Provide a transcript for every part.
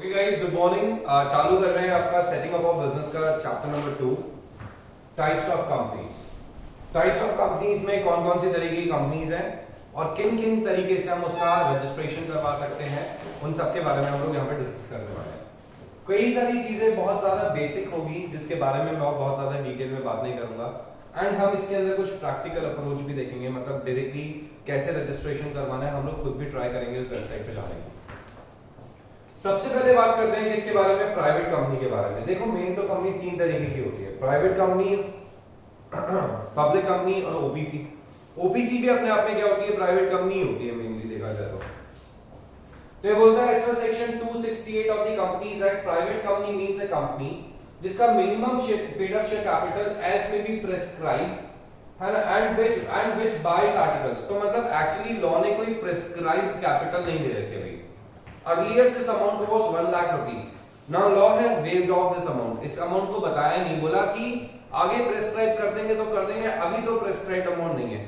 Okay guys, good morning. चालू कर रहे हैं आपका सेटिंग अप ऑफ बिजनेस का chapter number 2, types of companies. Types of companies में कौन कौन सी तरीके की कंपनीज हैं और किन किन तरीके से हम उसका रजिस्ट्रेशन करवा सकते हैं, उन सब के बारे में हम लोग यहाँ पे डिस्कस करने वाले हैं। कई सारी चीजें बहुत ज्यादा बेसिक होगी जिसके बारे में मैं बहुत ज्यादा डिटेल में बात नहीं करूंगा, एंड हम इसके अंदर कुछ प्रैक्टिकल अप्रोच भी देखेंगे, मतलब डायरेक्टली कैसे रजिस्ट्रेशन करवाना है हम लोग खुद भी ट्राई करेंगे उस वेबसाइट पे जाने की। सबसे पहले बात करते हैं किसके बारे में, प्राइवेट कंपनी के बारे में। देखो, मेन तो कंपनी तीन तरीके की होती है, प्राइवेट कंपनी, पब्लिक कंपनी और ओपीसी। ओपीसी भी अपने आप में क्या होती है, प्राइवेट कंपनी होती है मेनली देखा जाए तो ये बोलता है इसमें section 268 of the companies act, private company means a company जिसका minimum paid up share capital as may be prescribe है ना, एंड व्हिच बाइज आर्टिकल्स। तो मतलब एक्चुअली लॉ ने कोई प्रेस्क्राइब्ड कैपिटल नहीं दे रखे भाई। Earlier this amount was 1 lakh rupees. Now law has waived off this amount. इस अमाउंट को बताया नहीं, बोला कि आगे प्रेस्क्राइब कर देंगे तो कर देंगे, अभी तो प्रेस्क्राइब्ड अमाउंट नहीं है।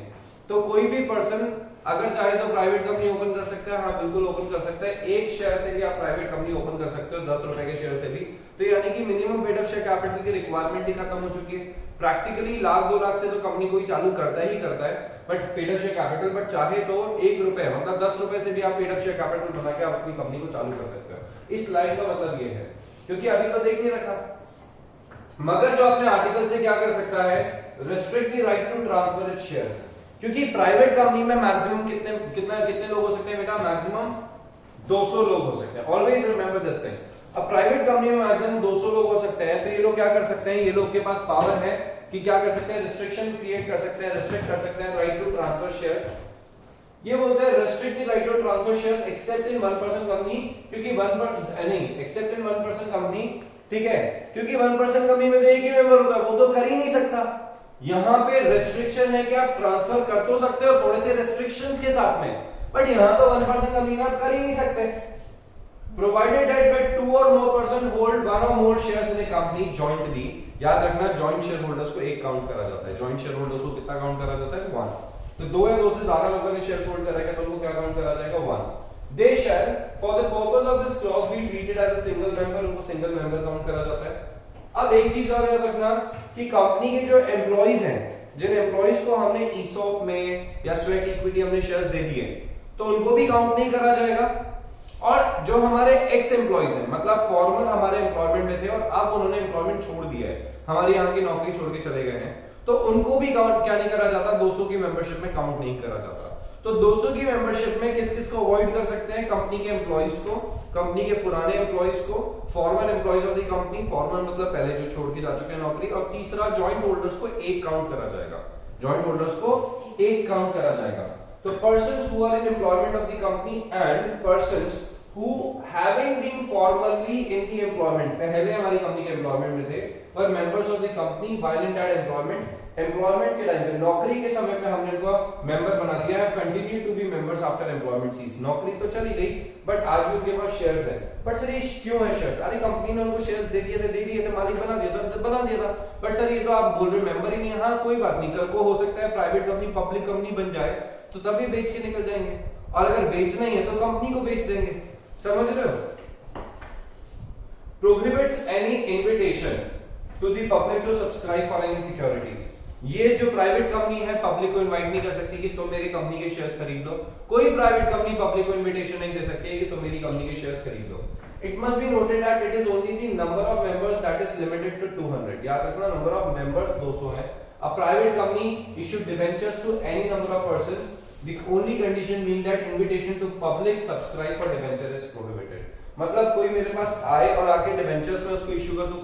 तो कोई भी पर्सन अगर चाहे तो प्राइवेट कंपनी ओपन कर सकता है, हाँ बिल्कुल ओपन कर सकता है। एक शेयर से भी आप प्राइवेट कंपनी ओपन कर सकते हो, 10 रुपए के शेयर से भी। तो यानी कि minimum paid up share capital की रिक्वायरमेंट ही खत्म हो चुकी है। प्रैक्टिकली लाख 2 लाख से तो कंपनी कोई चालू करता ही करता है, but paid up share capital, but चाहे तो 1 रुपए मतलब 10 रुपए से भी आप पेड अप शेयर कैपिटल बना के आप अपनी कंपनी को चालू कर सकते हो। इस लाइन का मतलब ये है, क्योंकि अभी तो देख नहीं रखा, मगर जो अपने आर्टिकल से क्या कर सकता है, restrict the right to transfer its shares. क्योंकि प्राइवेट कंपनी में मैक्सिमम कितने लोग हो सकते हैं बेटा, मैक्सिमम 200 लोग हो सकते हैं। Always remember this thing. अब प्राइवेट कंपनी में मैक्सिमम 200 लोग हो सकते हैं, तो ये लोग क्या कर सकते हैं, ये लोग के पास पावर है कि क्या कर सकते हैं, रिस्ट्रिक्शन क्रिएट कर सकते हैं, रिस्ट्रिक्ट कर सकते हैं राइट टू ट्रांसफर शेयर्स। ये बोलते हैं restrict the right to transfer shares except in 1% company, क्योंकि 1% नहीं, एक्सेप्ट इन 1% कंपनी, ठीक है, क्योंकि 1% कंपनी में तो एक ही मेंबर होता है, वो तो कर ही नहीं सकता। यहां पे रेस्ट्रिक्शन है कि आप ट्रांसफर कर तो सकते हो थोड़े से रेस्ट्रिक्शंस के साथ में, बट यहां तो 1% कंपनी में आप कर ही नहीं सकते। प्रोवाइडेड दैट 2 और मोर पर्सन होल्ड 1 और more shares in a company jointly. याद रखना, जॉइंट शेयर होल्डर्स को एक काउंट करा जाता है। जॉइंट शेयर होल्डर्स को कितना काउंट करा जाता है, 1। तो 2 या 2 से ज्यादा लोगों ने शेयर्स होल्ड करा है तो उनको क्या काउंट करा जाएगा, 1। They shall for the purpose of this clause be treated as a single member, उनको सिंगल मेंबर काउंट करा जाता है। अब एक चीज और याद रखना कि कंपनी के जो एम्प्लॉइज हैं, जिन एम्प्लॉइज को हमने ईसॉप में या स्वेट इक्विटी हमने शेयर्स दे दिए, तो उनको भी काउंट नहीं करा जाएगा। और जो हमारे एक्स एम्प्लॉइज हैं, मतलब फॉर्मर हमारे एम्प्लॉयमेंट में थे और अब उन्होंने एम्प्लॉयमेंट छोड़ दिया है, हमारे यहाँ की नौकरी छोड़ के चले गए हैं, तो उनको भी काउंट क्या नहीं करा जाता, 200 की मेंबरशिप में काउंट नहीं करा जाता। तो 200 की मेंबरशिप में किस किस को अवॉइड कर सकते हैं, कंपनी के एम्प्लॉइज को, कंपनी के पुराने एम्प्लॉइज को, farmer employees of the company, farmer मतलब पहले जो छोड़ के जा चुके हैं नौकरी, और तीसरा जॉइंट होल्डर्स को एक काउंट करा जाएगा। जॉइंट होल्डर्स को एक काउंट करा जाएगा। तो persons who are in employment of the company and persons who having been formerly in the employment, पहले हमारी कंपनी के एम्प्लॉयमेंट में थे, पर members of the company while in that employment के टाइम पे, नौकरी के समय पे हमने उनको मेंबर बना दिया है, continue to be members after employment cease. नौकरी तो चली गई, बट आज भी उनके पास शेयर्स है। बट सर ये क्यों है शेयर्स, अरे कंपनी ने उनको शेयर्स दे दिए थे, मालिक बना दिया था, बट सर ये तो आप बोल रहे मेंबर ही नहीं है। हाँ कोई बात नहीं, कल को हो सकता है प्राइवेट कंपनी पब्लिक कंपनी बन जाए तो तभी बेच के निकल जाएंगे, और अगर बेचना ही है तो कंपनी को बेच देंगे। समझ रहे हो। Prohibits any invitation to the public to subscribe for any securities। ये जो प्राइवेट कंपनी है पब्लिक को इनवाइट नहीं कर सकती कि तुम मेरी कंपनी के शेयर्स खरीद लो। कोई प्राइवेट कंपनी पब्लिक को इनविटेशन नहीं दे सकती है कि तुम मेरी कंपनी के शेयर्स खरीद लो। It must be noted that it is only the number of members that is limited to 200। याद रखना, नंबर ऑफ मेंबर्स 200 है। A private company issued debentures to any number of persons। The only condition being that invitation to public subscribe for debenture is prohibited। मतलब कोई मेरे पास आए और आके debentures में उसको इशू कर दूं,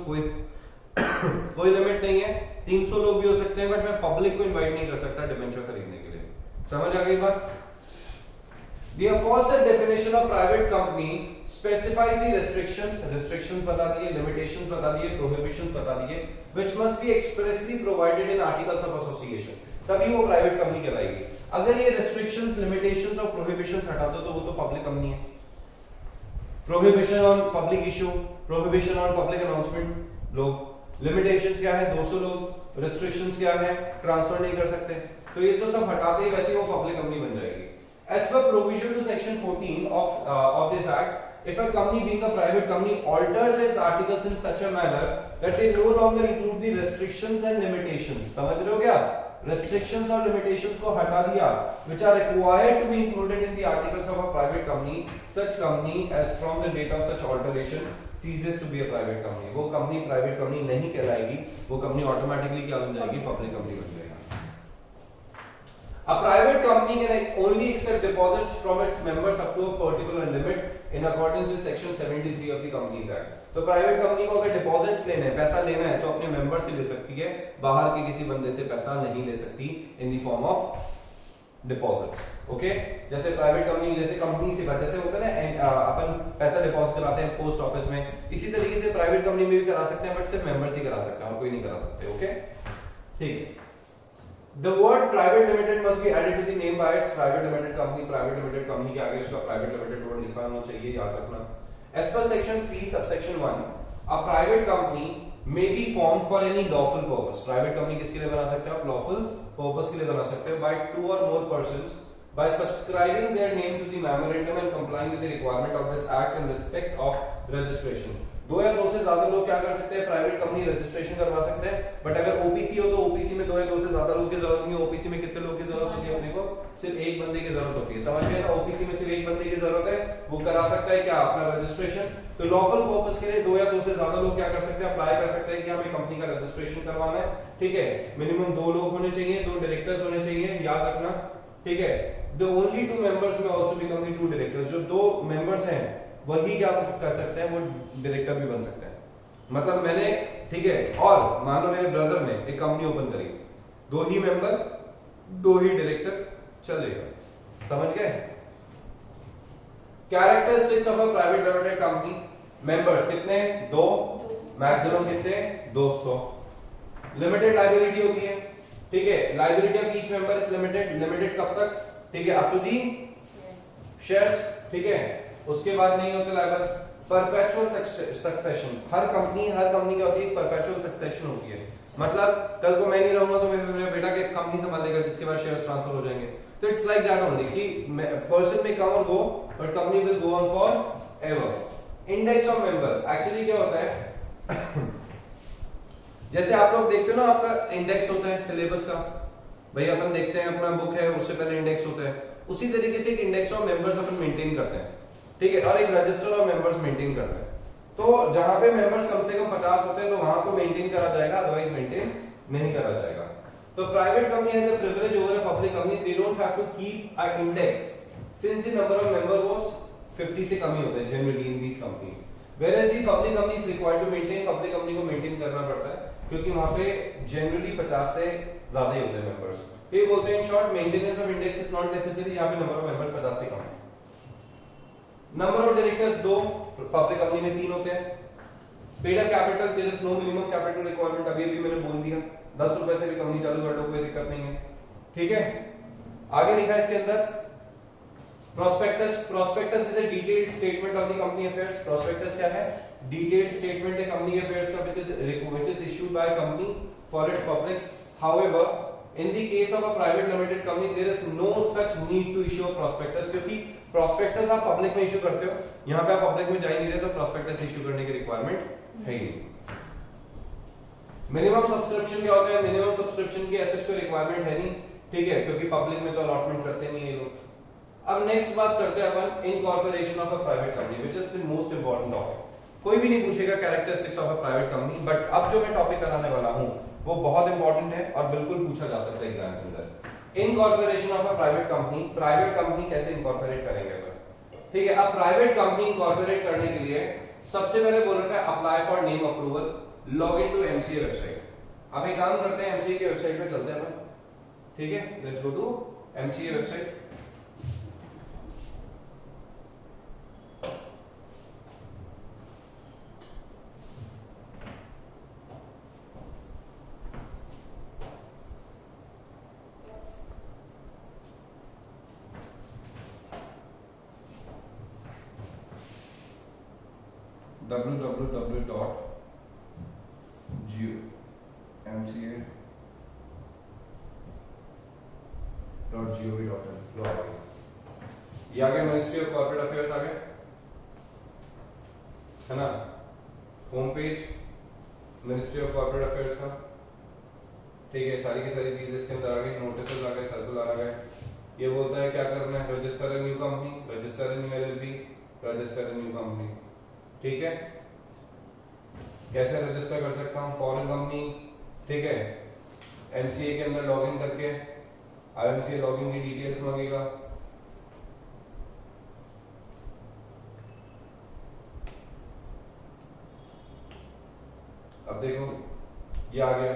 कोई लिमिट नहीं है। 300 लोग भी हो सकते हैं, बट मैं पब्लिक को इनवाइट नहीं कर सकता डिबेंचर खरीदने के लिए। समझ आ गई बात। The aforesaid definition of private company specifies the restrictions बता दिए, limitations बता दिए, prohibitions बता दिए, which must be expressly provided in articles of association। तभी वो प्राइवेट कंपनी कहलाएगी। अगर ये restrictions, limitations और prohibitions हटा दो तो वो तो पब्लिक कंपनी है। Prohibition on public issue, prohibition on public announcement लोग, limitations क्या है, 200 लोग, restrictions क्या है, ट्रांसफर नहीं कर सकते, तो ये तो सब हटाते ही वैसे वो पब्लिक कंपनी बन जाएगी। As per provision to section 14 of this act, if a company being a private company alters its articles in such a manner that they no longer include the restrictions and limitations, समझ रहे हो क्या? Restrictions और limitations को हटा दिया, which are required to be included in the articles of a private company, such company as from the date of such alteration ceases to be a private company. वो company private company नहीं कहलाएगी, वो company automatically क्या बन जाएगी? Public company बन जाएगी. A private company can only accept deposits from its members up to a particular limit in accordance with section 73 of the Companies Act. तो प्राइवेट कंपनी को अगर डिपॉजिट्स लेने हैं, पैसा लेना है, तो अपने मेंबर से ले सकती है, बाहर के किसी बंदे से पैसा नहीं ले सकती in the form of deposits. Okay, जैसे प्राइवेट कंपनी, जैसे कंपनी से जैसे होता है ना, अपन पैसा डिपॉजिट कराते हैं पोस्ट ऑफिस में, इसी तरीके से प्राइवेट कंपनी में भी करा सकते हैं, बट सिर्फ मेंबर्स ही करा सकते हैं और कोई नहीं करा सकते. ओके, ठीक. The word private limited must be added to the name by its private limited company. Private limited company के आगे इसका private limited word लिखा होना चाहिए, याद रखना. As per section 3 subsection 1, a private company may be formed for any lawful purpose. Private company किसके लिए बना सकते हैं आप? lawful purpose के लिए बना सकते हैं by 2 or more persons by subscribing their name to the memorandum and complying with the requirement of this act in respect of registration. दो या दो से ज्यादा लोग क्या कर सकते हैं? प्राइवेट कंपनी रजिस्ट्रेशन करवा सकते हैं. बट अगर ओपीसी हो तो ओपीसी में दो या दो से ज्यादा लोग की जरूरत नहीं है. ओपीसी में कितने लोग की जरूरत होती है? अपने को सिर्फ एक बंदे की जरूरत होती है. समझ गए ना? ओपीसी में सिर्फ एक बंदे की जरूरत है, वो करा सकता है क्या? अपना रजिस्ट्रेशन. तो लॉफुल पर्पस के लिए दो या दो से ज्यादा लोग क्या कर सकते हैं? अप्लाई कर सकते हैं कि हमें कंपनी का रजिस्ट्रेशन करवाना है. ठीक है, मिनिमम 2 लोग होने चाहिए, 2 डायरेक्टर्स होने चाहिए, याद रखना. ठीक है, द ओनली 2 मेंबर्स में आल्सो बिकम द 2 डायरेक्टर्स. जो 2 मेंबर्स हैं वही क्या कर सकते हैं? वो डायरेक्टर भी बन सकते हैं. मतलब मैंने, ठीक है, और मान लो मेरे ब्रदर ने एक कंपनी ओपन करी, 2 ही मेंबर 2 ही डायरेक्टर चलेगा. समझ गए? Characteristics of a private limited company. Members कितने? 2. मैक्सिमम कितने? 200. लिमिटेड लायबिलिटी होती है. ठीक है, liability of each member is limited. Limited कब तक? ठीक है, अप टू दी शेयर्स. ठीक है, उसके बाद नहीं होते लायबल. Perpetual succession. हर कंपनी की होती है, परपेचुअल सक्सेशन होती है. मतलब कल को मैं नहीं रहूंगा तो मेरा बेटा के कंपनी संभाल लेगा, जिसके बाद शेयर्स ट्रांसफर हो जाएंगे. तो इट्स लाइक दैट ओनली कि पर्सन में कम और go, but company will go on forever. Index of member actually क्या होता है? जैसे आप लोग देखते हो ना, आपका इंडेक्स होता है सिलेबस का. भाई अपन देखते हैं अपना बुक है, उससे पहले इंडेक्स होता है. उसी तरीके से एक index of members upon maintain करते हैं. ठीक है, और एक रजिस्टर ऑफ मेंबर्स मेंटेन करते हैं. तो जहां पे मेंबर्स कम से कम 50 होते हैं तो वहां को मेंटेन करा जाएगा, अदरवाइज मेंटेन नहीं करा जाएगा. तो private company has a privilege over a public company. They don't have to keep a index since the number of member was 50 से कम ही होते हैं generally in these companies. Where the public company is required to maintain. Public company को maintain करना पड़ता है क्योंकि वहां पे जनरली 50 से ज्यादा ही होते हैं मेंबर्स. ये बोलते हैं in short, maintenance of index is not necessary. यहां पे नंबर ऑफ मेंबर्स 50 से कम है. Number of directors 2. Public company में 3 होते हैं. Paid up capital, there is no minimum capital requirement. अभी भी मैंने बोल दिया, 10 रुपए से भी कंपनी चालू कर लो, कोई दिक्कत नहीं है. ठीक है, आगे लिखा है इसके अंदर prospectus. Prospectus is a detailed statement of the company affairs. Prospectus क्या है? डिटेल्ड स्टेटमेंट है कंपनी अफेयर्स का, which is issued by a company for its public. However, in the case of a private limited company, there is no such need to issue a prospectus, क्योंकि prospectus आप public में issue करते हो. यहाँ पे आप public में जा ही नहीं रहे, तो prospectus इशू करने की रिक्वायरमेंट है ही नहीं. मिनिमम सब्सक्रिप्शन क्या होता है? मिनिमम सब्सक्रिप्शन की ऐसे कोई रिक्वायरमेंट है नहीं. ठीक है, क्योंकि पब्लिक में तो अलॉटमेंट करते नहीं है लोग. अब नेक्स्ट बात करते हैं अपन incorporation of a private company, which is the most important topic. कोई भी नहीं पूछेगा characteristics of a private company, but अब जो मैं टॉपिक कराने वाला हूं वो बहुत इंपॉर्टेंट है और बिल्कुल पूछा जा सकता है एग्जाम के अंदर. Incorporation of a private company. Private company कैसे इनकॉर्पोरेट करेंगे अपन? ठीक है, अब प्राइवेट कंपनी इनकॉर्पोरेट करने के लिए सबसे पहले बोल रखा है apply for name approval, log in to MCA website. अब एक काम करते हैं, एमसीए की वेबसाइट पे चलते हैं अपन. ठीक है, let's go to MCA website. www.mca.gov.in. ये आ गया मिनिस्ट्री ऑफ कॉर्पोरेट अफेयर्स. आ गया. है ना, home page ministry of corporate affairs का, ठीक है, सारी की सारी चीजें इसके अंदर आ गई, नोटिस आ गए, सर्कुलर आ गए। ये बोलता है क्या करना है, register a new company, register a new LLP, register a new company, ठीक है। कैसे रजिस्टर कर सकता हूँ, फॉरेन कंपनी, ठीक है, एमसीए के अंदर लॉगिन करके, आईएमसीए लॉगिन की डिटेल्स मांगेगा, अब देखो ये आ गया,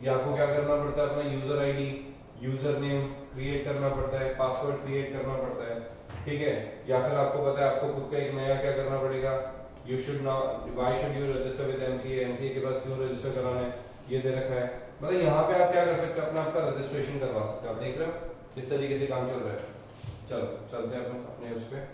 ये आपको क्या करना पड़ता है, अपना user ID, user name create करना पड़ता है, पासवर्ड क्रिएट करना पड़ता है, ठीक है। या फिर आपको पता है आपको खुद का एक नया क्या करना पड़ेगा, you should not, why should you register with MCA, MCA के पास क्यों रजिस्टर कराना है, ये दे रखा है। मतलब यहाँ पे आप क्या कर सकते हो, अपना आपका रजिस्ट्रेशन करवा सकते हो। आप देख रहे हो किस तरीके से काम चल रहा है। चलो चलते हैं अपने उस पे।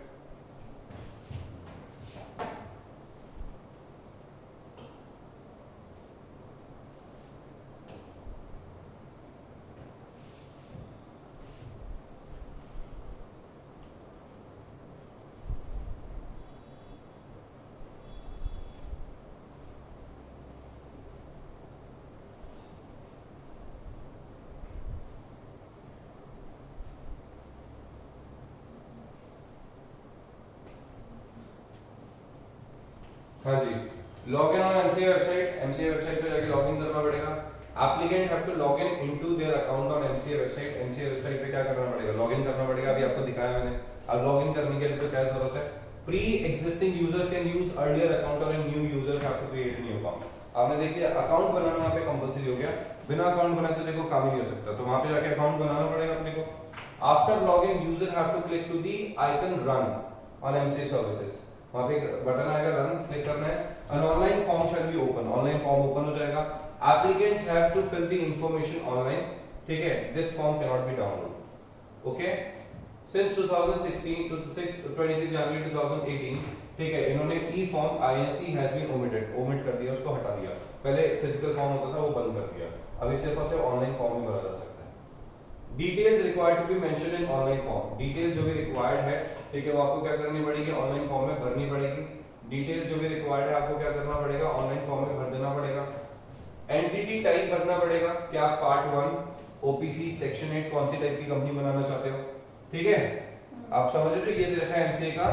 हाँ जी, login on MCA website, MCA website पे जाके लॉगिन करना पड़ेगा। Applicant have to login into their account on MCA website, MCA website पे क्या करना पड़ेगा, लॉगिन करना पड़ेगा। अभी आपको दिखाया मैंने। अब लॉगिन करने के लिए तो क्या जरूरत है, pre existing users can use earlier account और new users have to create new account. आपने देख लिया, अकाउंट बनाना यहाँ पे कंपलसरी हो गया, बिना अकाउंट बनाए तो देखो काम ही नहीं हो सकता, तो वहां पे जाके अकाउंट बनाना पड़ेगा अपने को। After login user have to click to the icon run on MCA services, वहां पे बटन आएगा रन, क्लिक करना है। An online form shall be open, online form open हो जाएगा। Applicants have to fill the information online, ठीक है, this form cannot be downloaded, okay। Since 2016 to 26 January 2018, ठीक है, इन्होंने ई form INC has been omitted, omit कर दिया, उसको हटा दिया। पहले फिजिकल फॉर्म होता था वो बंद कर दिया, अभी सिर्फ और सिर्फ ऑनलाइन फॉर्म ही भरा जा सकता है। Details required to be mention in online form, details जो भी रिक्वायर्ड है, ठीक है, वो आपको क्या करनी पड़ेगी, ऑनलाइन फॉर्म में भरनी पड़ेगी। डिटेल जो भी रिक्वायर्ड है आपको क्या करना पड़ेगा, ऑनलाइन फॉर्म में भर देना पड़ेगा। एंटिटी टाइप भरना पड़ेगा कि आप पार्ट 1 ओपीसी सेक्शन 8 कौन सी टाइप की कंपनी बनाना चाहते हो, ठीक है। आप समझ रहे हो, ये दे रखा है एमसीए का,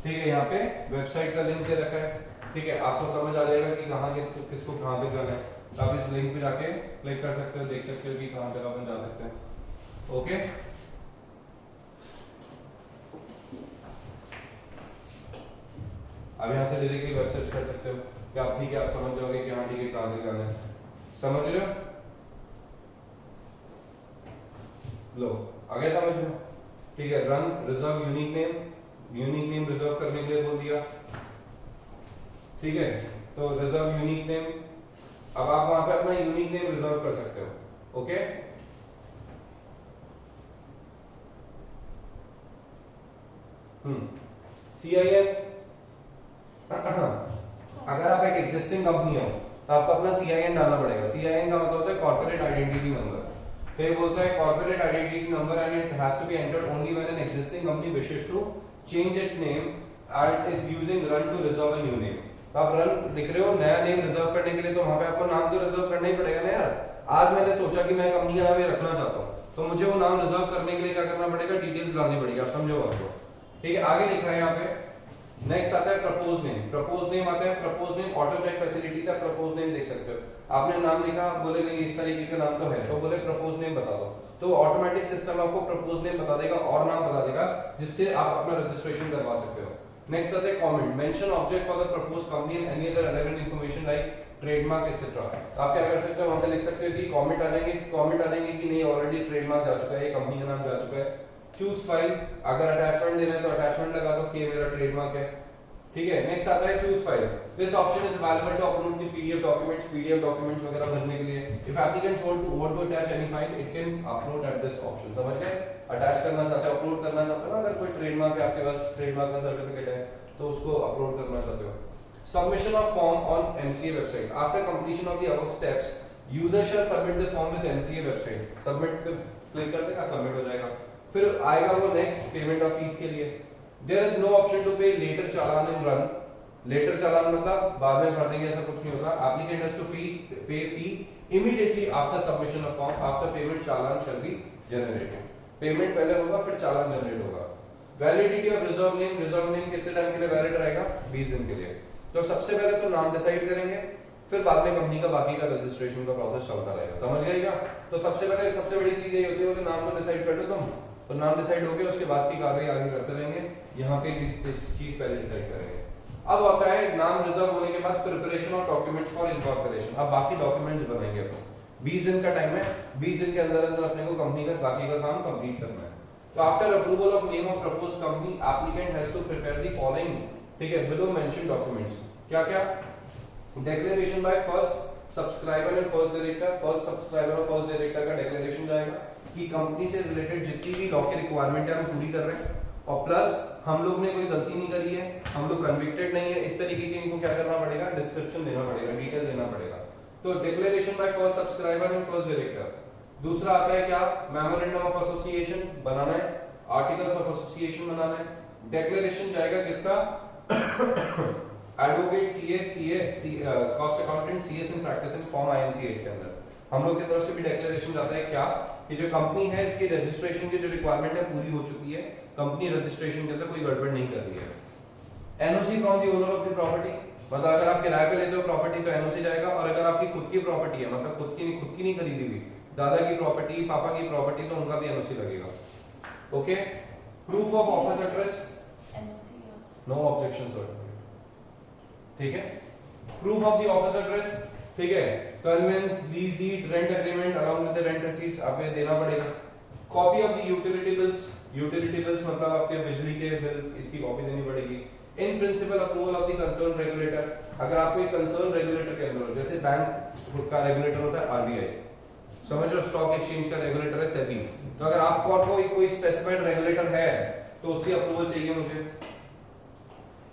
ठीक है, यहाँ पे वेबसाइट का लिंक दे रखा है, ठीक है, आपको समझ आ जाएगा कि कहाँ के किसको कहाँ पे जाना है। आप इस लिंक पे जाके क्लिक कर सकते हो, देख सकते हो कि कहाँ तक अपन जा सकते हैं, ओके। अब यहाँ से डायरेक्टली वेब सर्च कर सकते हो कि आप, ठीक है, आप समझ जाओगे कि हाँ ठीक है कहाँ तक जाना है, समझ रहे हो, लो आगे समझ लो, ठीक है। Run reserve unique name, unique name reserve करने के लिए बोल दिया, ठीक है, तो रिजर्व यूनिक नेम, अब आप वहां पे अपना यूनिक नेम रिजर्व कर सकते हो, ओके। CIN, अगर आप एक एग्जिस्टिंग कंपनी हो तो आपको अपना CIN डालना पड़ेगा। CIN का मतलब होता है कॉर्पोरेट आइडेंटिटी नंबर। फिर बोलता है corporate identity number and it has to be entered only when an existing company wishes to change its name and is using run to reserve a new name. तो आप run लिख रहे हो नया name reserve करने के लिए, तो वहां पे आपको नाम तो रिजर्व करना ही पड़ेगा ना यार। आज मैंने सोचा कि मैं कंपनी का नाम ये रखना चाहता हूँ, तो मुझे वो नाम रिजर्व करने के लिए क्या करना पड़ेगा, डिटेल्स डालनी पड़ेगी। आप समझो आपको, ठीक है। आगे लिखा है यहाँ पे, नेक्स्ट आता है प्रपोज नेम। प्रपोज नेम आता है, propose name auto check facility से आप प्रपोज नेम देख सकते हो। आपने नाम लिखा, बोले नहीं इस तरीके का नाम तो है, तो बोले प्रपोज नेम बता दो, तो ऑटोमेटिक सिस्टम आपको प्रपोज नेम बता देगा और नाम बता देगा, जिससे आप अपना रजिस्ट्रेशन करवा सकते हो। नेक्स्ट आता है comment, mention object for the propose company and any other relevant information like trademark etcetera. आप क्या कर सकते हो, वहां पे लिख सकते हो कि कमेंट आ जाएंगे, कि नहीं ऑलरेडी ट्रेडमार्क जा चुका है, ये कंपनी का नाम जा चुका है। चूज फाइल, अगर अटैचमेंट देना है तो अटैचमेंट लगा दो कि ये मेरा ट्रेडमार्क है, ठीक है। नेक्स्ट आता है choose file, this option is available to upload the PDF documents वगैरह भरने के लिए। If applicants want to attach any file it can upload at this option. समझ गए, अटैच करना चाहते हो, अपलोड करना चाहते हो ना, अगर कोई ट्रेडमार्क है आपके पास, ट्रेडमार्क का सर्टिफिकेट है तो उसको अपलोड करना चाहते हो। Submission of form on MCA website, after completion of the above steps user shall submit the form with MCA website. Submit पे क्लिक कर देगा, सबमिट हो जाएगा। फिर आएगा वो नेक्स्ट पेमेंट ऑफ फीस के लिए। There is no option to pay later challan in run, later challan मतलब बाद में भर देंगे, ऐसा कुछ नहीं होगा। Applicant has to pay fee immediately after submission of form, after payment challan shall be generated. Payment पहले होगा फिर चालान जनरेट होगा। Validity of reserve name, reserve name कितने टाइम के लिए वैलिड रहेगा? 20 दिन के लिए। तो सबसे पहले तो नाम डिसाइड करेंगे, फिर बाद में कंपनी का बाकी का रजिस्ट्रेशन का प्रोसेस चलता रहेगा, समझ गए क्या? तो सबसे पहले सबसे बड़ी चीज यही होती है कि नाम तो डिसाइड कर लो तुम, तो नाम डिसाइड हो गया, उसके बाद की कार्रवाई आगे करते रहेंगे। यहाँ पे चीज पहले डिसाइड करेंगे। अब होता है नाम रिजर्व होने के बाद preparation of documents for incorporation. अब बाकी डॉक्यूमेंट्स बनाएंगे अपन, 20 दिन का टाइम है, 20 दिन के अंदर अंदर अपने को कंपनी का बाकी का काम कंप्लीट करना है। तो after approval of name of proposed company, applicant has to prepare the following, ठीक है, बिलो मेंशन डॉक्यूमेंट्स। क्या क्या? Declaration by first subscriber and first director, first subscriber और फर्स्ट डायरेक्टर का डिक्लेरेशन जाएगा कि कंपनी से रिलेटेड जितनी भी लॉ की रिक्वायरमेंट है हम पूरी कर रहे हैं, और प्लस हम लोग ने कोई गलती नहीं करी है, हम लोग कन्विक्टेड नहीं है, इस तरीके की इनको क्या करना पड़ेगा? डिस्क्रिप्शन देना पड़ेगा, डिटेल देना पड़ेगा। तो declaration by first subscriber and first director. दूसरा आता है क्या? मेमोरेंडम ऑफ एसोसिएशन बनाना है, आर्टिकल्स ऑफ एसोसिएशन बनाना है। डिक्लेरेशन जाएगा किसका? Advocate, CA, cost accountant, CS in practice in form INC 8 के अंदर हम लोग की तरफ से भी डिक्लेरेशन जाता है क्या कि जो कंपनी है इसकी रजिस्ट्रेशन की जो रिक्वायरमेंट है पूरी हो चुकी है, कंपनी रजिस्ट्रेशन के अंदर कोई गड़बड़ नहीं कर रही है। NOC from the owner of the property, मतलब अगर आप किराए पे लेते हो प्रॉपर्टी तो एनओसी जाएगा, और अगर आपकी खुद की प्रॉपर्टी है, मतलब खुद की नहीं खरीदी हुई, दादा की प्रॉपर्टी, पापा की प्रॉपर्टी, तो उनका भी एनओसी लगेगा। Okay. Proof of office address, no objection certificate, ठीक है। Proof of the office address, ठीक है। Conveyance, lease deed, rent agreement along with the rent receipts आपको देना पड़ेगा। Copy of the utility bills, utility bills मतलब आपके बिजली के बिल, इसकी कॉपी देनी पड़ेगी। In principle approval of the concern regulator, अगर आपको एक कंसर्न रेगुलेटर के अंदर, जैसे बैंक का रेगुलेटर होता है आरबीआई, समझ लो, स्टॉक एक्सचेंज का रेगुलेटर है सेबी, तो अगर आपको कोई स्पेसिफाइड रेगुलेटर है तो उसकी अप्रूवल चाहिए मुझे।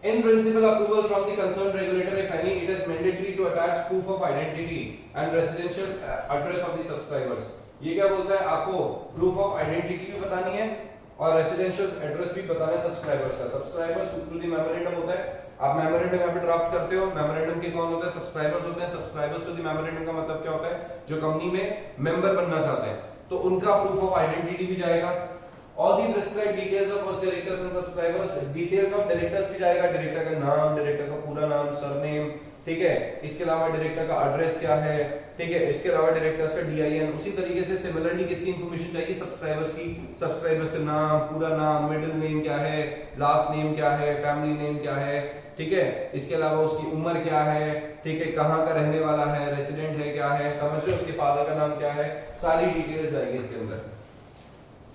In principle approval from the concerned regulator, if any, it is mandatory to attach proof of identity and residential address of the subscribers. ये क्या बोलता है? आपको proof of identity भी बतानी है और residential address भी बताना है subscribers का। Subscribers through the memorandum होता है, आप memorandum यहाँ पे ड्राफ्ट करते हो, memorandum के कौन होता है? Subscribers होते हैं। Subscribers to the memorandum का मतलब क्या होता है? जो कंपनी में मेंबर बनना चाहते हैं, तो उनका proof of identity भी जाएगा। All the prescribed details of first directors and subscribers, details of directors भी जाएगा, डायरेक्टर का नाम, डायरेक्टर का पूरा नाम, सरनेम, ठीक है। इसके अलावा डायरेक्टर का एड्रेस क्या है, ठीक है। इसके अलावा डायरेक्टर्स का डीआईएन, उसी तरीके से सिमिलरली किसकी इंफॉर्मेशन चाहिए? सब्सक्राइबर्स की। सब्सक्राइबर्स का नाम, पूरा नाम, मिडिल नेम क्या है, लास्ट नेम क्या है, फैमिली नेम क्या है, ठीक है। इसके अलावा उसकी उम्र क्या है, ठीक है, कहाँ का रहने वाला है, रेसिडेंट है क्या है, समझ रहे हो, उसके फादर का नाम क्या है, सारी डिटेल्स आएगी इसके अंदर।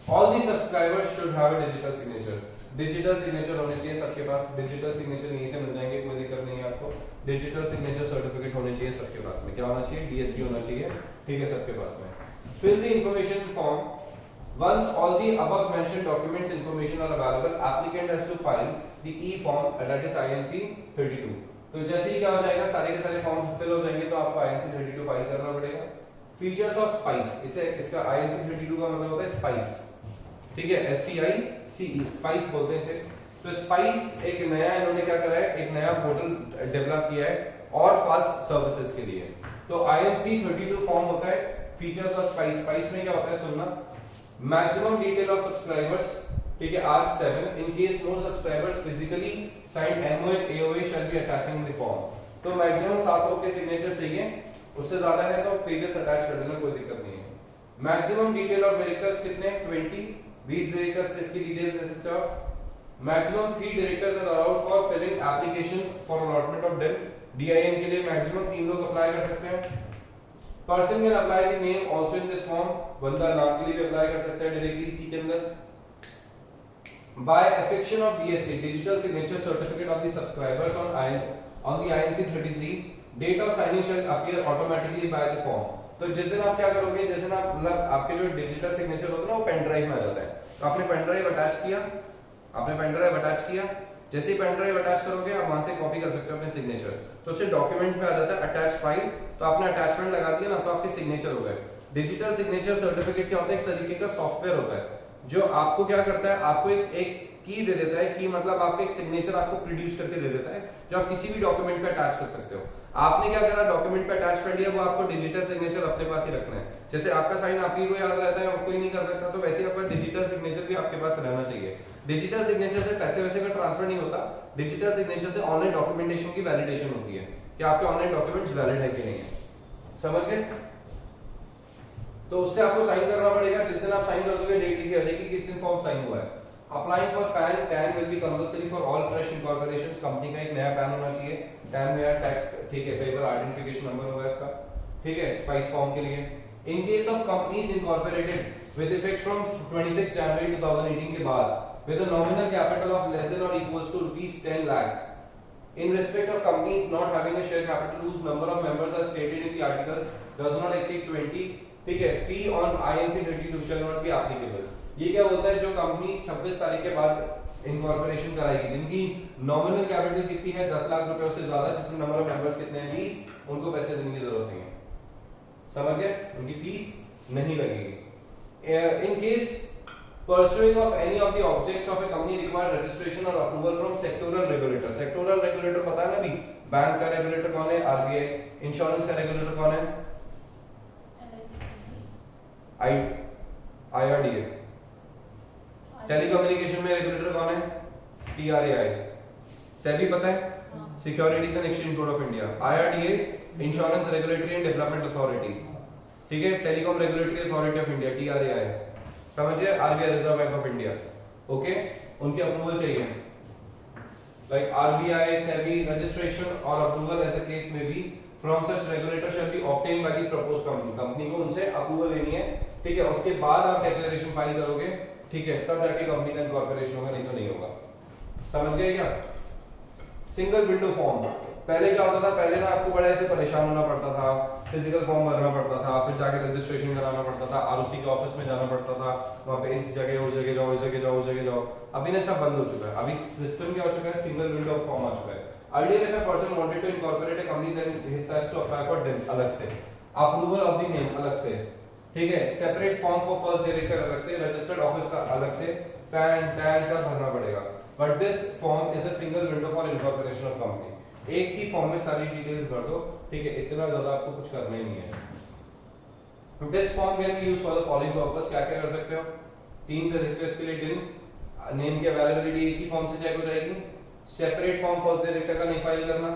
All the subscribers should have a digital signature. Digital signature होने चाहिए सबके पास। डिजिटल सिग्नेचर यहीं से मिल जाएंगे, कोई दिक्कत नहीं है आपको। डिजिटल सिग्नेचर सर्टिफिकेट होने चाहिए सबके पास में। क्या होना चाहिए? डीएससी होना चाहिए, ठीक है, सबके पास में। Fill the information form. Once all the above mentioned documents information are available, applicant has to file the e-form, that is INC 32. तो जैसे ही क्या हो जाएगा, सारे के सारे फॉर्म फिल हो जाएंगे तो आपको INC 32 फाइल करना पड़ेगा। फीचर्स ऑफ स्पाइस, इसे इसका INC 32 का मतलब होता है स्पाइस, ठीक है, SPICE, स्पाइस बोलते हैं इसे। तो स्पाइस एक नया इन्होंने क्या करा है, एक नया पोर्टल डेवलप किया है और फास्ट सर्विसेज के लिए। तो INC 32 फॉर्म होता है। फीचर्स ऑफ स्पाइस, स्पाइस में क्या होता है सुनना, मैक्सिमम डिटेल ऑफ सब्सक्राइबर्स, ठीक है, R7 in case no subscribers physically signed MOA AOA shall be attaching the form. तो मैक्सिमम 7 लोग के सिग्नेचर चाहिए, उससे ज्यादा है तो पेजेस अटैच कर देना, कोई दिक्कत नहीं है। मैक्सिमम डिटेल ऑफ डायरेक्टर्स कितने? 20 डायरेक्टर्स की डिटेल्स दे सकते हो आप। Maximum 3 directors are allowed for filling application for allotment of DIN. DIN के लिए मैक्सिमम 3 लोग अप्लाई कर सकते हैं। Person can apply the name also in this form, बंदा नाम के लिए भी अप्लाई कर सकता है डायरेक्टली इसी के अंदर। By affixation of DSC, digital signature certificate of the subscribers on the INC 33, date of signing shall appear automatically by the form. तो जिस दिन आप क्या करोगे, जिस दिन आप मतलब आपके जो डिजिटल सिग्नेचर होता है ना वो पेन ड्राइव में आ जाता है, तो आपने पेन ड्राइव अटैच किया, जैसे ही पेन ड्राइव अटैच करोगे आप वहां से कॉपी कर सकते हो अपने सिग्नेचर, तो उससे डॉक्यूमेंट पे आ जाता है अटैच फाइल, तो आपने अटैचमेंट लगा दिया ना तो आपके सिग्नेचर हो गए। डिजिटल सिग्नेचर सर्टिफिकेट क्या होता है? एक तरीके का सॉफ्टवेयर होता है जो आपको क्या करता है, आपको एक की दे देता है। की मतलब आपका एक सिग्नेचर आपको प्रोड्यूस करके दे देता है जो आप किसी भी डॉक्यूमेंट पे अटैच कर सकते हो। आपने क्या करा, डॉक्यूमेंट पे अटैच कर लिया, वो आपको डिजिटल सिग्नेचर अपने पास ही रखना है। जैसे आपका साइन आप ही को याद रहता है और कोई नहीं कर सकता, तो वैसे ही आपका डिजिटल सिग्नेचर भी आपके पास रहना चाहिए। डिजिटल सिग्नेचर से पैसे वैसे का ट्रांसफर नहीं होता, डिजिटल सिग्नेचर से ऑनलाइन डॉक्यूमेंटेशन की वैलिडेशन होती है कि आपके ऑनलाइन डॉक्यूमेंट्स वैलिड है कि नहीं है। समझ गए? तो उससे आपको साइन करना पड़ेगा। जिस दिन आप साइन कर दोगे डेट लिखी रहेगी कि किस दिन फॉर्म साइन हुआ है। Applying for PAN, TAN will be compulsory for all fresh incorporations. Company का एक नया पैन होना चाहिए। टैन में टैक्स, ठीक है, पेपर आइडेंटिफिकेशन नंबर होगा इसका, ठीक है, स्पाइस फॉर्म के लिए। In case of companies incorporated with effect from 26 जनवरी 2018 के बाद with a nominal capital of less than or equals to rupees 10 lakhs in respect of companies not having a share capital whose number of members as stated in the articles does not exceed 20, ठीक है, fee on INC 32 shall not be applicable। ये क्या होता है, जो company 26 तारीख के बाद इनकॉर्पोरेशन कराएगी, जिनकी नॉमिनल कैपिटल कितनी है 10 लाख रुपए उससे ज्यादा, जिसमें नंबर ऑफ मेंबर्स कितने हैं 20, उनको पैसे देने की जरूरत नहीं है। समझ गए? उनकी फीस नहीं लगेगी। In case pursuing of any of the objects of a company require registration or approval from sectoral regulator। sectoral regulator पता है ना अभी, बैंक का regulator कौन है? RBI। इंश्योरेंस का regulator कौन है? IRDA। टेलीकम्युनिकेशन में regulator कौन है? TRAI। सेबी पता है? Securities and exchange board of India. IRDA insurance regulatory and development authority, ठीक है, telecom regulatory authority of India TRAI। समझिए, RBI reserve bank of India, okay, उनकी अप्रूवल चाहिए। लाइक आरबीआई, सेबी, रजिस्ट्रेशन और अप्रूवल एज अ केस में भी from such regulator shall be obtained by the proposed company. Company को उनसे approval लेनी है, ठीक है, उसके बाद आप डिक्लेरेशन फाइल करोगे, ठीक है, तब जाके कंपनी का इनकॉर्पोरेशन होगा, नहीं तो नहीं होगा। समझ गए क्या? सिंगल विंडो फॉर्म, पहले क्या होता था, पहले ना आपको बड़ा ऐसे परेशान होना पड़ता था, फिजिकल फॉर्म भरना पड़ता था, फिर जाके रजिस्ट्रेशन कराना पड़ता था, आरओसी के ऑफिस में जाना पड़ता था, वहां पे इस जगह उस जगह जाओ, इस जगह जाओ, उस जगह जाओ। अभी ना सब बंद हो चुका है। अभी सिस्टम क्या हो चुका है, सिंगल विंडो फॉर्म आ चुका है। Earlier if a person wanted to incorporate a company then he has to apply for them अलग से, अप्रूवल ऑफ द नेम अलग से, ठीक है, separate form for first director अलग से, रजिस्टर्ड ऑफिस का अलग से, पैन टैन सब भरना पड़ेगा। But this form is a single window for incorporation of company. एक ही फॉर्म में सारी डिटेल्स भर दो, ठीक है, इतना ज्यादा आपको कुछ करना ही नहीं है। This form can be used for the following purpose। क्या क्या कर सकते हो? 3 तरीके के लिए दिन, नेम की अवेलेबिलिटी एक ही फॉर्म से चेक हो जाएगी। सेपरेट फॉर्म फर्स्ट डायरेक्टर का नहीं फाइल करना।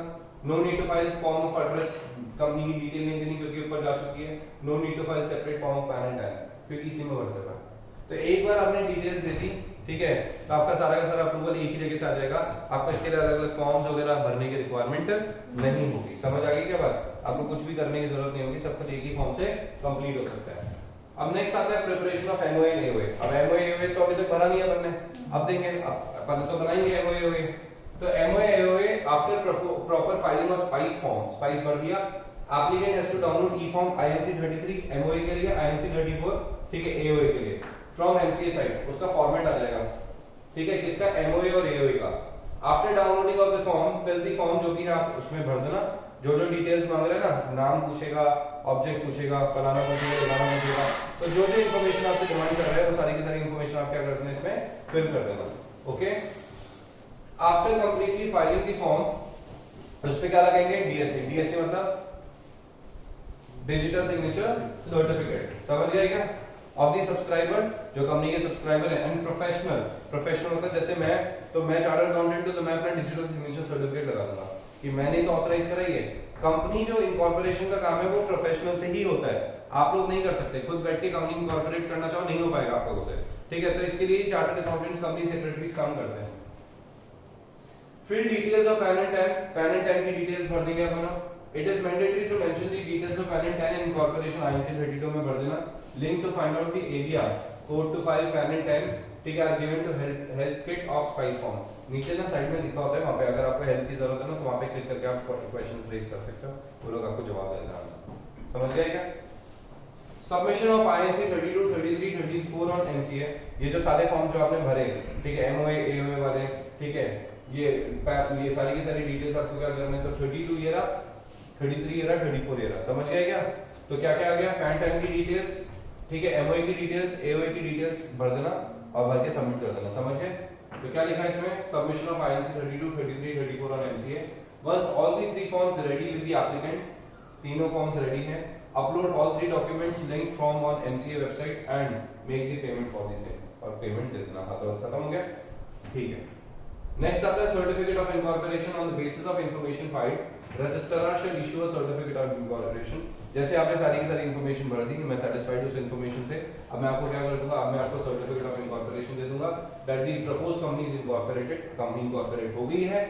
No need to file form of address, company की डिटेल नहीं देनी क्योंकि ऊपर जा चुकी है। No need to file separate form of PAN and TAN क्योंकि इसी में भर सकता। तो एक बार आपने डिटेल्स दे दी, ठीक है, तो आपका सारा का सारा अप्रूवल एक ही जगह से आ जाएगा। आपको इसके लिए अलग अलग फॉर्म्स वगैरह भरने की रिक्वायरमेंट नहीं होगी। समझ आ गई क्या बात? आपको कुछ भी करने की जरूरत नहीं होगी, सब कुछ एक ही फॉर्म से कंप्लीट हो सकता है। अब नेक्स्ट आता है प्रिपरेशन ऑफ एमओए एओए। अब एमओए एओए तो अभी तक भरा नहीं है अपन ने, अब देंगे, अपन तो बनाएंगे एमओए एओए। तो MOA AOA after proper filing of SPICe form, SPICe भर दिया, applicant has to download e form INC 33 MOA के लिए, INC 34, ठीक है, एओए के लिए फ्रॉम MCA साइट। उसका फॉर्मेट आ जाएगा, ठीक है, किसका? एमओए और एओए का। After downloading of the form, fill the form, जो भी है आप उसमें भर देना, जो जो डिटेल्स मांग रहे हैं ना, नाम पूछेगा, ऑब्जेक्ट पूछेगा, फलाना पूछेगा, फलाना पूछेगा, तो जो जो इंफॉर्मेशन आपसे डिमांड कर रहे हैं वो सारी की सारी इंफॉर्मेशन आप क्या करते हैं इसमें फिल कर देना, okay. After completely filing the form, उस पे क्या लगाएंगे? DSC। DSC मतलब डिजिटल सिग्नेचर सर्टिफिकेट। समझ गए क्या? ऑफ द सब्सक्राइबर, जो कंपनी के सब्सक्राइबर है, एंड प्रोफेशनल। प्रोफेशनल मतलब जैसे मैं चार्टर्ड अकाउंटेंट हूं, तो मैं अपना डिजिटल सिग्नेचर सर्टिफिकेट लगा दूंगा कि मैंने तो ऑथराइज कराई है। कंपनी जो इनकॉर्पोरेशन का काम है वो प्रोफेशनल से ही होता है, आप लोग नहीं कर सकते। खुद बैठ के कंपनी इनकॉर्पोरेट करना चाहो नहीं हो पाएगा आप लोगों से, ठीक है। तो इसके लिए चार्टर्ड अकाउंटेंट्स, कंपनी सेक्रेटरीज काम करते हैं। Fill details of PAN and TAN, PAN and TAN की डिटेल्स भर देंगे अपन। It is mandatory to mention the details of PAN and TAN in incorporation INC 32 में भर देना। Link to find out the area, code to file PAN and TAN, ठीक है, are given to help kit of SPICe form. नीचे ना side में लिखा होता है, वहां पे अगर आपको हेल्प की जरूरत है ना, तो वहां पे क्लिक करके आप क्वेश्चंस रेज कर सकते हो, वो लोग आपको जवाब दे देंगे। समझ गए क्या? Submission of INC 32, 33, 34 on MCA। ये जो सारे फॉर्म जो आपने भरे, ठीक है, MOA AOA वाले, ठीक है, ये सारी की सारी डिटेल्स आपको क्या करना है? तो 32 ये रहा, 33 ये रहा, 34 ये रहा। समझ गए क्या? तो क्या क्या आ गया? पैन टैन की डिटेल्स, ठीक है, MOA की डिटेल्स, AOA की डिटेल्स भर देना और भर के सबमिट कर देना। समझ गए? तो क्या लिखा है इसमें? Submission of INC 32, 33, 34 on MCA. Once all the three forms ready with the applicant, तीनों forms ready हैं. Upload all three documents linked from on MCA website and make the payment for the same. और payment दे देना. हाथ खत्म हो गया. ठीक है. नेक्स्ट आता है certificate of incorporation on the basis of information filed. Registrar shall issue a certificate of incorporation. जैसे आपने सारी की सारी इंफॉर्मेशन भर दी, मैं सेटिस्फाइड उस इंफॉर्मेशन से. अब मैं आपको क्या कर दूंगा? अब मैं आपको सर्टिफिकेट ऑफ इनकॉर्पोरेशन दे दूंगा that the proposed company is incorporated. Company incorporate हो गई है.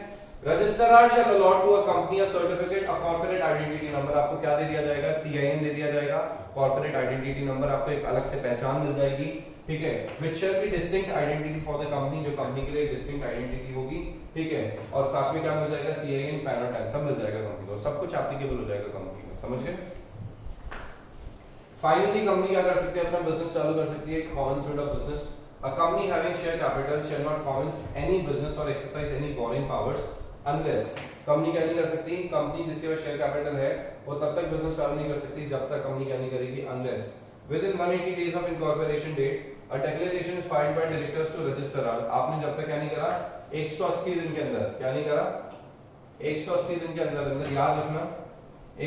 Registrar shall allot to a company a certificate a corporate identity number. आपको क्या दे दिया जाएगा? CIN दे दिया जाएगा. कॉर्पोरेट आइडेंटिटी नंबर आपको एक अलग से पहचान मिल जाएगी. ठीक है. which shall be distinct identity for the company. जो कंपनी के लिए डिस्टिंक्ट आइडेंटिटी होगी. ठीक है. और साथ में क्या मिल जाएगा? CIN, पैन और टैग सब मिल जाएगा कंपनी को. सब कुछ एप्लीकेबल हो जाएगा कंपनी का. समझ गए? फाइनली कंपनी क्या कर सकती है? अपना बिजनेस चालू कर सकती है. Common of business. A company having share capital shall not commence any business or exercise any borrowing powers unless. Company क्या नहीं कर सकती? कंपनी जिसके पास शेयर कैपिटल है वो तब तक बिजनेस चालू नहीं कर सकती जब तक कंपनी क्या नहीं करेगी? Unless within 180 days of incorporation date a declaration is filed by directors to registrar. आपने जब तक क्या नहीं करा? 180 दिन के अंदर क्या नहीं करा? 180 दिन के अंदर याद रखना.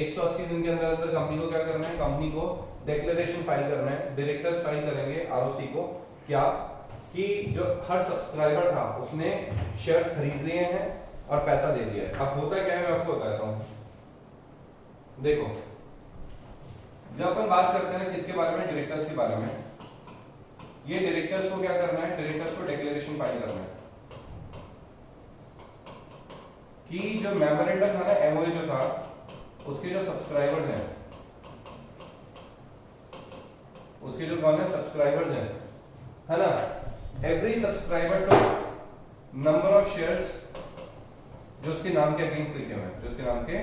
180 दिन के अंदर कंपनी को क्या करना है? कंपनी को डिक्लेरेशन फाइल करना है. डायरेक्टर्स फाइल करेंगे ROC को. क्या कि जो हर सब्सक्राइबर था उसने शेयर्स खरीद लिए हैं और पैसा दे दिया है. अब होता क्या है मैं आपको बताता हूं. देखो जब अपन बात करते हैं किसके बारे में? डायरेक्टर्स के बारे में. ये डायरेक्टर्स को क्या करना है? डायरेक्टर्स को डिक्लेरेशन फाइल करना है कि जो मेमोरेंडम था ना, MOU जो था, उसके जो सब्सक्राइबर्स हैं, उसके जो कौन है? सब्सक्राइबर्स हैं, है ना. Every subscriber to number of shares जो उसके नाम के अगेंस्ट लिखे हुए हैं, जो उसके नाम के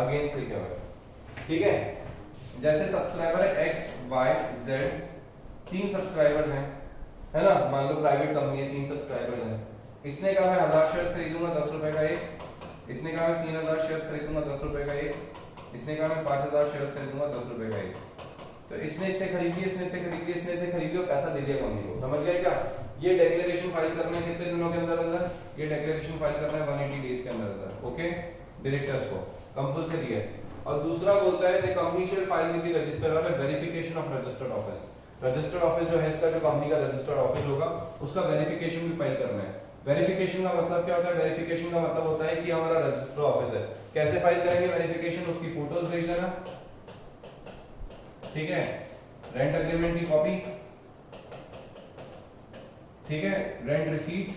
अगेंस्ट लिखे हुए हैं. ठीक है. जैसे सब्सक्राइबर है X, Y, Z, 3 सब्सक्राइबर्स हैं, है ना. मान लो प्राइवेट कंपनी है, 3 सब्सक्राइबर्स हैं. इसने कहा मैं 1000 शेयर्स खरीदूंगा 10 रुपए का एक. इसने कहा मैं 3000 शेयर्स खरीदूंगा 10 रुपए का एक. इसने कहा मैं 5000 शेयर्स खरीदूंगा 10 रुपए का एक. तो इसने इतने खरीद लिए, इसने इतने खरीद लिए, इसने इतने खरीद लिए और पैसा दे दिया कंपनी को. समझ गए क्या? ये डिक्लेरेशन फाइल करना है कितने दिनों के अंदर? ये डिक्लेरेशन फाइल करना है 180 डेज के अंदर. ओके. डायरेक्टर्स को कंपल्सरी है. और दूसरा बोलता है the company shall file with the registrar verification of registered office. Registered office जो है इसका, जो कंपनी का रजिस्टर्ड ऑफिस होगा, उसका वेरिफिकेशन भी फाइल करना है. वेरिफिकेशन का मतलब क्या होता है? वेरिफिकेशन का मतलब होता है कि हमारा रजिस्टर्ड ऑफिस है. कैसे फाइल करेंगे वेरिफिकेशन? उसकी फोटोज भेज देना. ठीक है. रेंट एग्रीमेंट की कॉपी. ठीक है. रेंट रिसीट,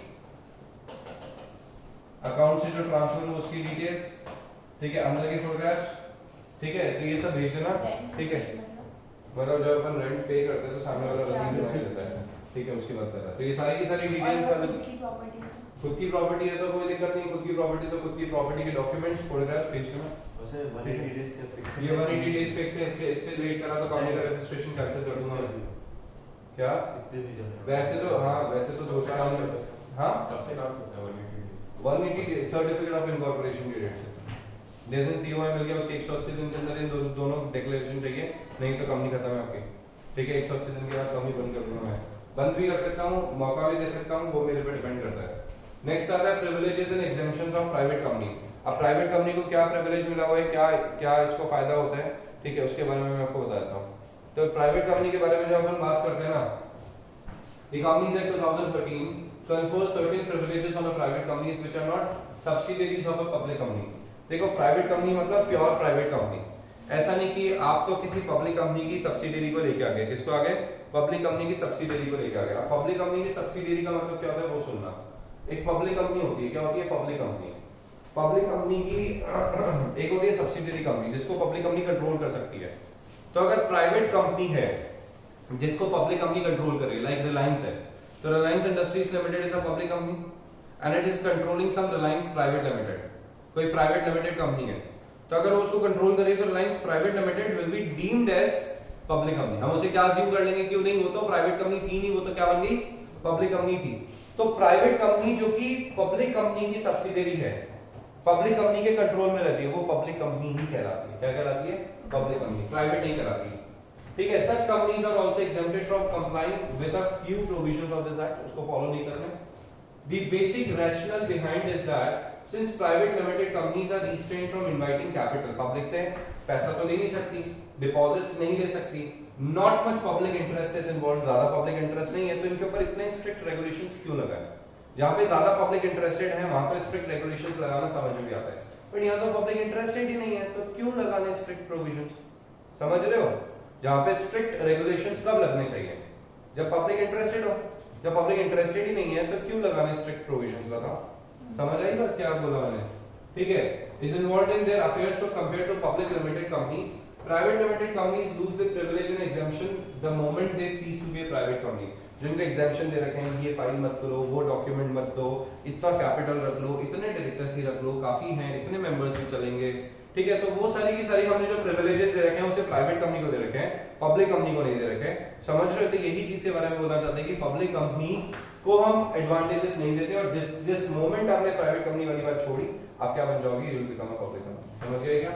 अकाउंट से जो ट्रांसफर हो उसकी डिटेल्स. ठीक है. अंदर की फोटोग्राफ्स. ठीक है. तो ये सब भेज देना. ठीक है. मतलब जब अपन रेंट पे करते हैं तो सामने वाला रसीद भेज देता है. ठीक है. उसकी बात कर रहा है. तो ये सारी की सारी डिटेल्स खुद की प्रॉपर्टी है तो कोई दिक्कत नहीं. खुद की प्रॉपर्टी तो खुद की प्रॉपर्टी के डॉक्यूमेंट्स, फोटोग्राफ्स भेज देना. वैसे 180 डेज का फिक्स. ये 180 डेज फिक्स है. इससे लेट करा तो कंपनी का रजिस्ट्रेशन कैंसिल कर दूंगा मैं. क्या कितने भी जाने? वैसे तो हां, वैसे तो 2 साल में. हां, कब से काम होता है 180 डेज? 180 सर्टिफिकेट ऑफ इनकॉर्पोरेशन की डेट से. जैसे COI मिल गया उसके 180 दिन के अंदर इन दोनों डिक्लेरेशन चाहिए, नहीं तो कंपनी खत्म है आपकी. ठीक है. 180 दिन के बाद कंपनी बंद कर दूंगा मैं. बंद भी कर सकता हूं, मौका भी दे सकता हूं, वो मेरे पे डिपेंड करता है. नेक्स्ट आता है privileges and exemptions of private company. अब प्राइवेट कंपनी को क्या प्रिविलेज मिला हुआ है, क्या क्या इसको फायदा होता है? ठीक है. उसके बारे में मैं आपको बताता हूं. तो प्राइवेट कंपनी के बारे में जब हम बात करते हैं ना, the companies act 2013 confers certain privileges on a private companies which are not subsidiaries of a public company. देखो प्राइवेट कंपनी मतलब प्योर प्राइवेट कंपनी. ऐसा नहीं कि आप तो किसी पब्लिक कंपनी की सब्सिडियरी को लेके आ गए. किसको आ गए? पब्लिक कंपनी की सब्सिडियरी को लेके आ गए. अब पब्लिक कंपनी की सब्सिडियरी का मतलब क्या होता है वो सुनना. एक पब्लिक कंपनी होती है. क्या होती है? Public company. पब्लिक कंपनी की एक होती है सब्सिडियरी कंपनी जिसको पब्लिक कंपनी कंट्रोल कर सकती है. तो अगर प्राइवेट कंपनी है जिसको पब्लिक कंपनी कंट्रोल करे, लाइक रिलायंस है, तो Reliance industries limited is a public company and it is controlling some Reliance private limited. कोई प्राइवेट लिमिटेड कंपनी है तो अगर वो उसको कंट्रोल करे तो Reliance private limited will be deemed as public company. हम उसे क्या अज्यूम कर लेंगे कि नहीं, वो तो प्राइवेट कंपनी थी नहीं, वो तो क्या बन गई? पब्लिक कंपनी थी. तो प्राइवेट कंपनी जो कि पब्लिक कंपनी की सब्सिडियरी है, पब्लिक कंपनी के कंट्रोल में रहती है, वो पब्लिक कंपनी ही कहलाती है. क्या कहलाती है? Public company. प्राइवेट नहीं कहलाती. ठीक है. Such companies are also exempted from complying with a few provisions of this act. उसको फॉलो नहीं करने. The basic rationale behind is that since private limited companies are restrained from inviting capital, public से पैसा तो ले नहीं सकती, deposits नहीं ले सकती, not much public interest is involved, ज़्यादा public interest नहीं है, तो इनके ऊपर इतने strict regulations क्यों लगाए? जहाँ पे ज़्यादा public interested है वहाँ पे strict regulations लगाना समझ में भी आता है, पर यहाँ तो public interested ही नहीं है, तो क्यों लगाने strict provisions? समझ रहे हो? जहाँ पे strict regulations कब लगने चाहिए? जब public interested हो, जब public interested ही नहीं है तो क्यों लगाने strict provisions? बताओ, समझ आई बात क्या बोला मैंने? ठीक है, is involved in their affairs so compared to public limited companies. Private limited companies lose the privilege and exemption the moment they cease to be a private company. जिनको exemption दे रखे हैं, ये फाइल मत करो, वो डॉक्यूमेंट मत दो, इतना कैपिटल रख लो, इतने डायरेक्टर्स ही रख लो, काफी हैं, इतने मेंबर्स भी चलेंगे, ठीक है, तो वो सारी की सारी हमने जो प्रिविलेजेस दे रखे हैं उसे प्राइवेट कंपनी को दे रखे हैं, पब्लिक कंपनी को नहीं दे रखे हैं। समझ रहे हो? तो यही चीज के बारे में बोलना चाहते हैं कि पब्लिक कंपनी को हम एडवांटेजेस नहीं देते और जिस मोमेंट आपने प्राइवेट कंपनी वाली बात छोड़ी, आप क्या बन जाओगे? You will become a public company. समझ गए क्या?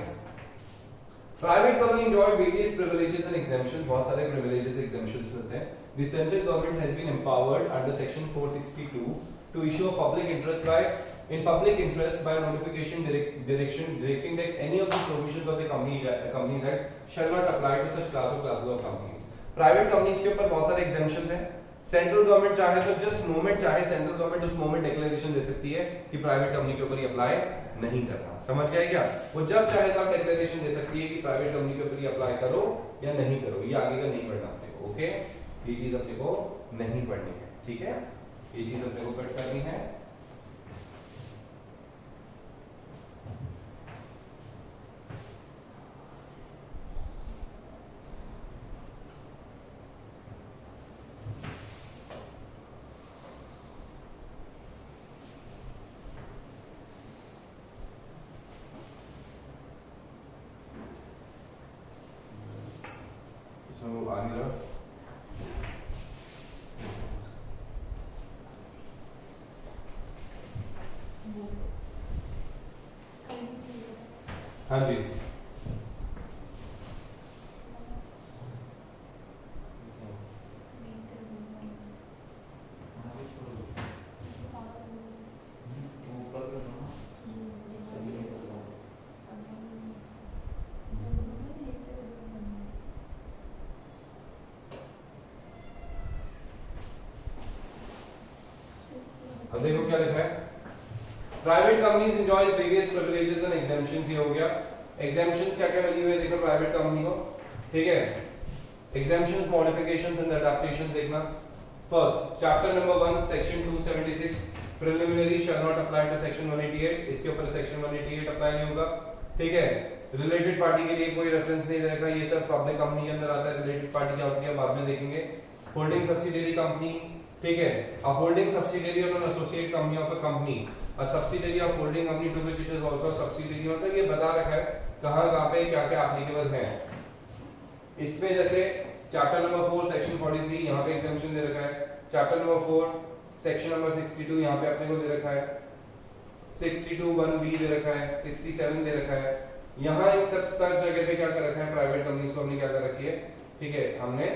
Private company enjoy various privileges and exemptions, बहुत सारे प्रिविलेजेस एग्जेम्पशंस मिलते हैं। The central government has been empowered under section 462 to issue a public interest by in public interest by notification directing that any of the provisions of the Companies Act shall not apply to such classes of companies. Private companies के ऊपर बहुत सारे exemptions हैं। Central government चाहे तो जिस moment चाहे central government उस मोमेंट डिक्लेरेशन दे सकती है कि प्राइवेट कंपनी के ऊपर ये अप्लाई नहीं करना। समझ गए क्या? वो जब चाहे तब डिक्लेरेशन दे सकती है कि प्राइवेट कंपनी के ऊपर ये अप्लाई करो या नहीं करो। ये आगे का नहीं पढ़ना अपने को, ओके? ये चीज अपने को नहीं पढ़नी है, ठीक है? ये चीज अपने को कट करनी है। आगे हाँ जी, अब देखो क्या लिखा है। Private companies enjoys various privileges and exemptions, ये हो गया। एग्जेम्पशंस क्या क्या मिली हुई है देखो प्राइवेट कंपनी को, ठीक है? एग्जेम्पशंस, मॉडिफिकेशंस एंड अडैप्टेशंस देखना। First, chapter number 1 section 276 preliminary shall not apply to section 188, इसके ऊपर सेक्शन 188 अप्लाई नहीं होगा, ठीक है? रिलेटेड पार्टी के लिए कोई रेफरेंस नहीं दे रखा, ये सब पब्लिक कंपनी के अंदर आता है। रिलेटेड पार्टी क्या होती है बाद में देखेंगे। होल्डिंग सब्सिडियरी कंपनी, ठीक है? A holding subsidiary or an associate company of a company, a subsidiary of holding company to which it is also a subsidiary, मतलब ये बता रखा है कहाँ पे क्या क्या एप्लीकेबल है। इसमें जैसे चैप्टर नंबर 4 सेक्शन 43 यहाँ पे एग्जेम्पशन दे रखा है। चैप्टर नंबर 4 सेक्शन नंबर 62 यहाँ पे अपने को दे रखा है। 62 1B दे रखा है, 67 दे रखा है। यहाँ इन सब जगह पे क्या कर रखा है, प्राइवेट कंपनीज को हमने क्या कर रखी है, ठीक है? हमने,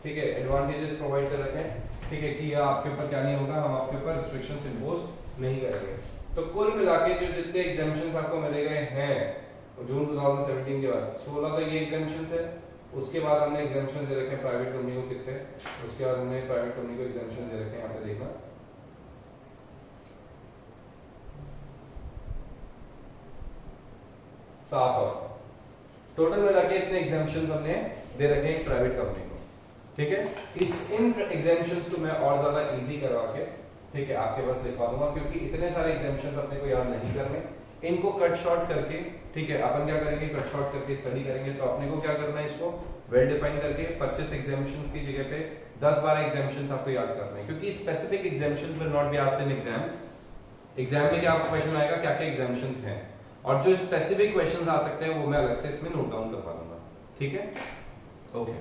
ठीक है, एडवांटेजेस प्रोवाइड कर रखे हैं, ठीक है, कि आपके ऊपर क्या नहीं होगा, हम आपके ऊपर रिस्ट्रिक्शंस इंपोज नहीं करेंगे। तो कुल मिला के जो जितने एग्जेम्पशंस आपको मिले गए हैं जून 2017 के बाद, 16 तो ये एग्जेम्पशंस है। उसके बाद हमने एग्जेम्पशन दे रखे हैं प्राइवेट कंपनी को कितने, उसके बाद हमने प्राइवेट कंपनी को एग्जेम्पशन दे रखे हैं, यहाँ पे देखना 7 और टोटल मिला के इतने एग्जेम्पशंस हमने दे रखे हैं प्राइवेट कंपनी को, ठीक है? इन एग्जेम्पशंस को मैं और ज्यादा इजी करवा के, ठीक है, आपके पास लिखवा दूंगा, क्योंकि इतने सारे एग्जेम्पशंस अपने को याद नहीं करने। इनको कट शॉर्ट करके, ठीक है, अपन क्या करेंगे, कट शॉर्ट करके स्टडी करेंगे। तो अपने को क्या करना है, इसको वेल डिफाइन करके 25 एग्जेम्पशंस की जगह पे 10-12 एग्जेम्पशंस आपको याद करने हैं, क्योंकि specific exemptions will not be asked in exam. Exam में क्या आपको क्वेश्चन आएगा, क्या क्या एग्जेम्पशंस हैं, और जो स्पेसिफिक क्वेश्चंस आ सकते हैं वो मैं अलग से इसमें नोट डाउन करवा दूंगा, ठीक है? ओके।